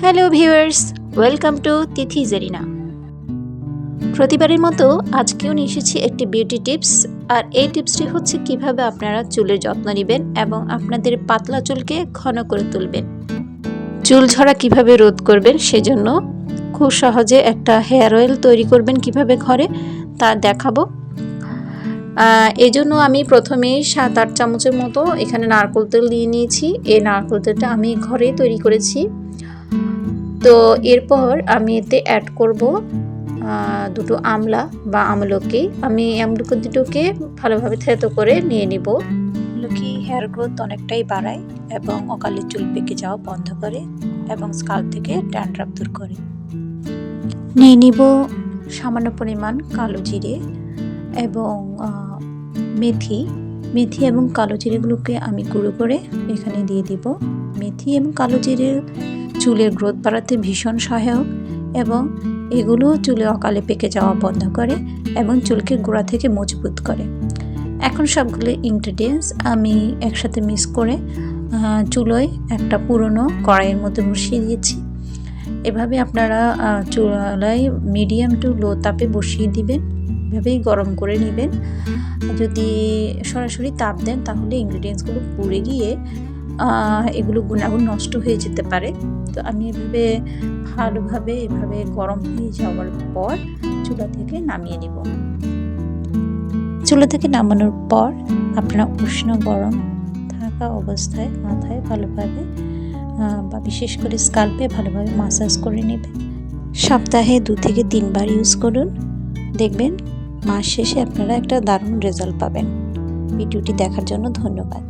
Hello viewers, welcome to তিথি জেরিনা। প্রতিবারের মতো আজকেও নিয়ে এসেছি একটি বিউটি টিপস। আর এই টিপসটি হচ্ছে কিভাবে আপনারা চুলের যত্ন নেবেন এবং আপনাদের পাতলা চুলকে ঘন করে তুলবেন। চুল ঝরা কিভাবে রোধ করবেন সেজন্য খুব সহজে একটা হেয়ার অয়েল তৈরি করবেন কিভাবে ঘরে তা দেখাবো। এই জন্য আমি প্রথমে 7-8 চামচের মতো এখানে নারকেল তেল নিয়ে নিয়েছি। এই নারকেল তেলটা আমি ঘরেই তৈরি করেছি। তো এরপর আমি এতে অ্যাড করব দুটো আমলা বা আমলকি। আমি আমলকি দুটোকে ভালোভাবে থেতো করে নিয়ে নিব। আমলকি হেয়ার গ্রোথ অনেকটাই বাড়ায় এবং অকালে চুল পেকে যাওয়া বন্ধ করে এবং স্কাল্প থেকে ড্যান্ড্রাফ দূর করে। নিয়ে নিব সামান্য পরিমাণ কালো জিরে এবং মেথি এবং কালো জিরেগুলোকে আমি গুঁড়ো করে এখানে দিয়ে দিব। মেথি এবং কালো জিরে চুলের গ্রোথ বাড়াতে ভীষণ সহায়ক এবং এগুলো চুলে অকালে পেকে যাওয়া বন্ধ করে এবং চুলকে গোড়া থেকে মজবুত করে। এখন সবগুলো ইনগ্রেডিয়েন্টস আমি একসাথে মিক্স করে চুলোয় একটা পুরনো কড়াইয়ের মধ্যে বসিয়ে দিয়েছি। এভাবে আপনারা চুলায় মিডিয়াম টু লো তাপে বসিয়ে দিবেন, এভাবেই গরম করে নেবেন। যদি সরাসরি তাপ দেন তাহলে ইনগ্রেডিয়েন্টসগুলো পুড়ে গিয়ে এগুলো গুণাগুণ নষ্ট হয়ে যেতে পারে। তো আমি ভালোভাবে গরম হয়ে যাওয়ার পর চুলা থেকে নামিয়ে নিব। চুলা থেকে নামানোর পর আপনারা উষ্ণ গরম থাকা অবস্থায় মাথায় ভালোভাবে বা বিশেষ করে স্কাল্পে ভালোভাবে মাসাজ করে নেবেন। সপ্তাহে 2 থেকে 3 বার ইউজ করুন, দেখবেন মাস শেষে আপনারা একটা দারুণ রেজাল্ট পাবেন। ভিডিওটি দেখার জন্য ধন্যবাদ।